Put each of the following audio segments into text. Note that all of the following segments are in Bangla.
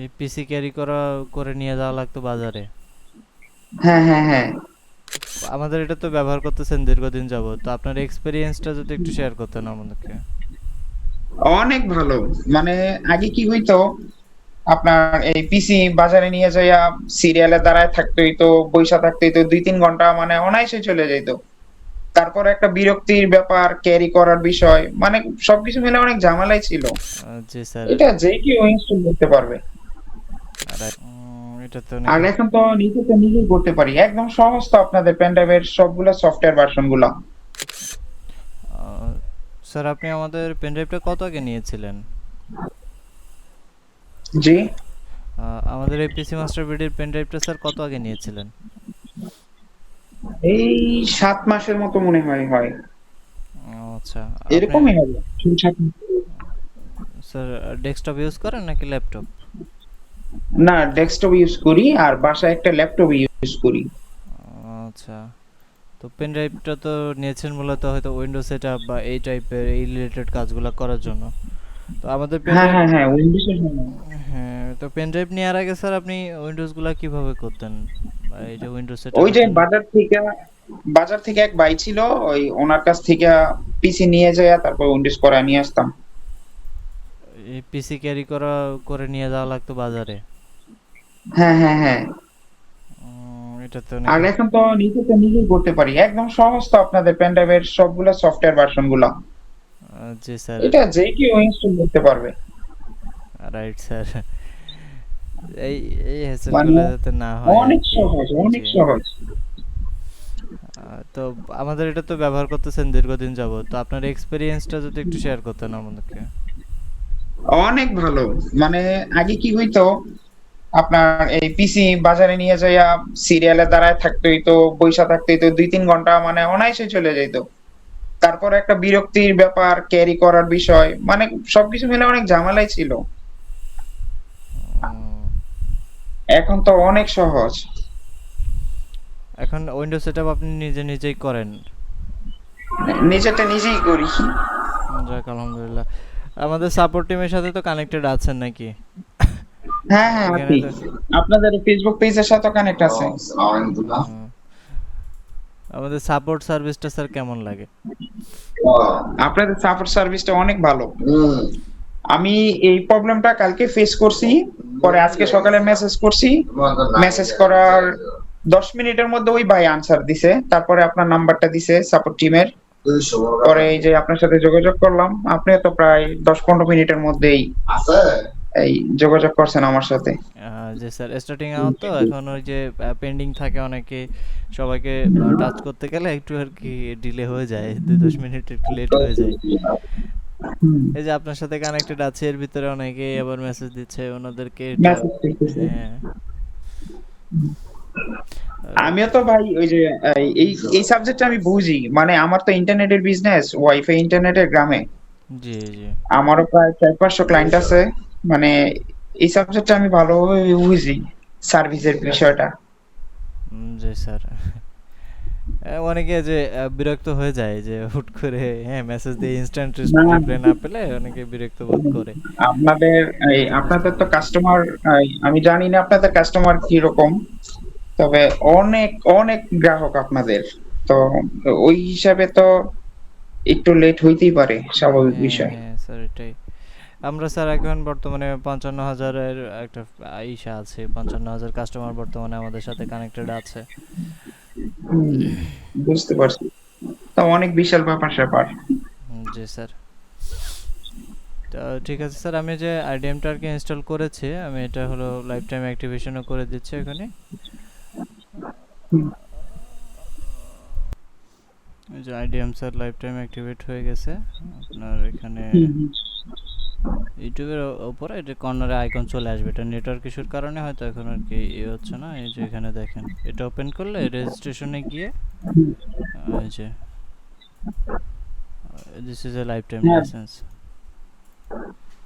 এই পিসি ক্যারি করে নিয়ে যাওয়া লাগতো বাজারে। হ্যাঁ, হ্যাঁ, হ্যাঁ। আমাদের এটা তো ব্যবহার করতেছেন দীর্ঘদিন যাবত, তো আপনার এক্সপেরিয়েন্সটা যদি একটু শেয়ার করতেন আমাদেরকে। অনেক ভালো। মানে আগে কি হইতো, আপনার এই পিসি বাজারে নিয়ে যাইয়া সিরিয়ালে দাঁড়ায় থাকতে হইতো, বইসা থাকতে হইতো ২-৩ ঘন্টা, মানে অনায়াসে চলে যাইত। তারপর একটা বিরক্তির ব্যাপার, ক্যারি করার বিষয়, মানে সবকিছু মিলে অনেক ঝামেলাই ছিল। জি স্যার। এটা যে কেউ ইনস্টল করতে পারবে। এটা তো অনেক আর এখন তো নিজে তো নিজেই করতে পারি, একদম সহজ তো আপনাদের পেন ড্রাইভের সবগুলা সফটওয়্যার ভার্সন গুলা। স্যার, আপনি আমাদের পেনড্রাইভটা কত আগে নিয়েছিলেন? জি। আমাদের এই পিসি মাস্টার বিডির পেনড্রাইভটা স্যার কত আগে নিয়েছিলেন? এই ৭ মাসের মতো মনে হয়। আচ্ছা। আপনি এরকমই হবে। ৬-৭ মাস। স্যার ডেস্কটপ ইউজ করেন নাকি ল্যাপটপ? না, ডেস্কটপ ইউজ করি আর বাসায় একটা ল্যাপটপ ইউজ করি। আচ্ছা। তো পেন ড্রাইভটা তো নিয়েছেন মূলত হয়তো উইন্ডোজ সেটআপ বা এই টাইপের এই রিলেটেড কাজগুলো করার জন্য। তো আমাদের পেন হ্যাঁ, ড্রাইভ, হ্যাঁ, হ্যাঁ, উইন্ডোজের জন্য। হ্যাঁ, তো পেন ড্রাইভ নেওয়ার আগে স্যার আপনি উইন্ডোজগুলো কিভাবে করতেন, বা এই যে উইন্ডোজ ওই সেটআপের যে জন্য? বাজার থেকে এক ভাই ছিল, ওই ওনার কাছ থেকে পিসি নিয়ে যাইয়া তারপর উইন্ডোজ করায় নিয়ে আসতাম। এই পিসি ক্যারি করে নিয়ে যাওয়া লাগতো বাজারে। হ্যাঁ, হ্যাঁ, হ্যাঁ। এটা তো অনেক। আর এখন তো নিজে তো নিজেই করতে পারি, একদম সহজ তো আপনাদের পেন ড্রাইভের সবগুলা সফটওয়্যার ভার্সন গুলা। জি স্যার। এটা যে কেউ ইনস্টল করতে পারবে। Right sir. এই এই মানে হ্যাসেলগুলো যাতে না হয় আর অনেক কি। সহজ, অনেক জি। সহজ। তো আমাদের এটা তো ব্যবহার করতেছেন দীর্ঘদিন যাবত, তো আপনার এক্সপেরিয়েন্সটা যদি একটু শেয়ার করতেন আমাদেরকে। অনেক ভালো। মানে আগে কি হইতো, আপনার এই পিসি বাজারে নিয়ে যাইয়া সিরিয়ালে দাঁড়ায় থাকতে হইতো, বইসা থাকতে হইতো ২-৩ ঘন্টা, মানে অনায়াসে চলে যাইত। তারপর একটা বিরক্তির ব্যাপার, ক্যারি করার বিষয়, মানে সবকিছু মিলে অনেক ঝামেলাই ছিল। উম, এখন তো অনেক সহজ। এখন উইন্ডোজ সেটআপ আপনি নিজে নিজেই করেন? নিজেরটা নিজেই করি। যাক আলহামদুলিল্লাহ। আমাদের সাপোর্ট টিমের সাথে তো কানেক্টেড আছেন নাকি? হ্যাঁ, হ্যাঁ, এখানে আছি। তো আপনাদের ফেসবুক পেজের সাথে কানেক্ট আছে। উম, আমাদের সাপোর্ট সার্ভিসটা স্যার কেমন লাগে? আপনাদের সাপোর্ট সার্ভিসটা অনেক ভালো। আমি এই প্রবলেমটা কালকে ফেস করছি, পরে আজকে সকালে মেসেজ করছি। মেসেজ করার ১০ মিনিটের মধ্যে ওই ভাই আনসার দিছে, তারপরে আপনার নাম্বারটা দিছে সাপোর্ট টিমের। পরে এই যে আপনার সাথে যোগাযোগ করলাম, আপনিও তো প্রায় ১০-১৫ মিনিটের মধ্যেই এই যোগাযোগ করছেন আমার সাথে। যে স্যার স্টার্টিং আওয়ার তো এখন ওই যে পেন্ডিং থাকে অনেকে, সবাইকে টাচ করতে গেলে একটু আর কি ডিলে হয়ে যায়, ২-১০ মিনিট একটু লেট হয়ে যায়। হুম। এই যে আপনার সাথে কানেক্টেড আছে এর ভিতরে অনেকেই আবার মেসেজ দিচ্ছে ওনাদেরকে একটু। মেসেজ করতেছে। হ্যাঁ। আহ, আমিও তো ভাই ওই যে এই এই সাবজেক্টটা আমি বুঝি। মানে আমার তো ইন্টারনেটের বিজনেস, ওয়াইফাই ইন্টারনেটের গ্রামে। জি জি। আমারও প্রায় ৪-৫০০ ক্লায়েন্ট আছে। মানে এই সাবজেক্টটা আমি ভালোভাবে বুঝি, সার্ভিসের বিষয়টা। জি স্যার। অনেকে যে বিরক্ত হয়ে যায় যে হুট করে হ্যাঁ মেসেজ দিয়ে ইনস্ট্যান্ট না, রিপ্লাই না পেলে অনেকে বিরক্ত বোধ করে। আপনাদের বুঝতে আপনাদের তো পারি। কাস্টমার, আমি জানি না আপনাদের কাস্টমার কিরকম, তবে অনেক অনেক গ্রাহক আপনাদের। তো ওই হিসাবে তো একটু লেট হইতেই পারে, স্বাভাবিক হ্যাঁ বিষয়। হ্যাঁ স্যার, এটাই। আমরা স্যার এখন বর্তমানে ৫৫,০০০-এর একটা ইসা আছে, ৫৫,০০০ কাস্টমার বর্তমানে আমাদের সাথে কানেক্টেড আছে। হুম, বুঝতে পারছি। তা অনেক বিশাল ব্যাপার-স্যাপার। জি স্যার। তো ঠিক আছে স্যার, আমি যে আইডিএমটা আর কি ইনস্টল করেছি, আমি এটা হলো লাইফ টাইম অ্যাক্টিভেশনও করে দিচ্ছি এখানে। হুম, এই যে IDM sir life time activate হয়ে গেছে আপনার এখানে। হুম, হুম। ইউটিউবের উপরে এটা কর্নারে আইকন চলে আসবে, এটা নেটওয়ার্ক ইস্যুর কারণে হয়তো এখন আর কি হচ্ছে না। এই যে এখানে দেখেন, এটা ওপেন করলে রেজিস্ট্রেশনে গিয়ে এই যে this is a life time হ্যাঁ, লাইসেন্স।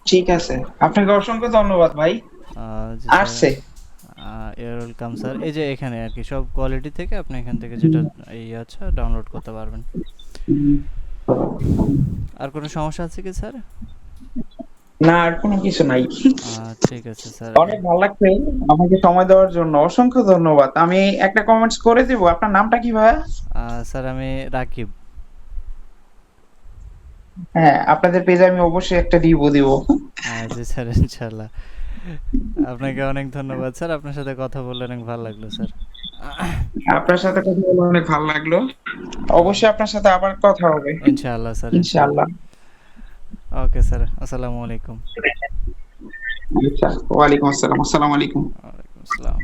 ঠিক আছে। আপনাকে অসংখ্য ধন্যবাদ ভাই। জি স্যার। আসছে। Your welcome sir. এই যে এখানে আর কি সব কোয়ালিটি থেকে আপনি এখান থেকে যেটা এই আছে ডাউনলোড করতে পারবেন। হুম। আর কোনো সমস্যা আছে কি স্যার? না, আর কোনো কিছু নাই। ঠিক আছে স্যার। অনেক ভালো লাগছে আমাকে সময় দেওয়ার জন্য, অসংখ্য ধন্যবাদ। আমি একটা কমেন্টস করে দিব। আপনার নামটা কি ভাইয়া? স্যার আমি রাকিব। হ্যাঁ, আপনাদের পেজে আমি অবশ্যই একটা রিভিউ দিব। জি স্যার, ইনশাল্লাহ। আপনাকে অনেক ধন্যবাদ স্যার, আপনার সাথে কথা বলে অনেক ভালো লাগলো স্যার। আপনার সাথে কথা বলে অনেক ভালো লাগলো। অবশ্যই আপনার সাথে আবার কথা হবে ইনশাআল্লাহ স্যার, ইনশাআল্লাহ। ইনশাআল্লাহ। ওকে স্যার, আসসালামু আলাইকুম। আচ্ছা, ওয়ালাইকুম আসসালাম। আসসালামু আলাইকুম। ওয়ালাইকুম আসসালাম।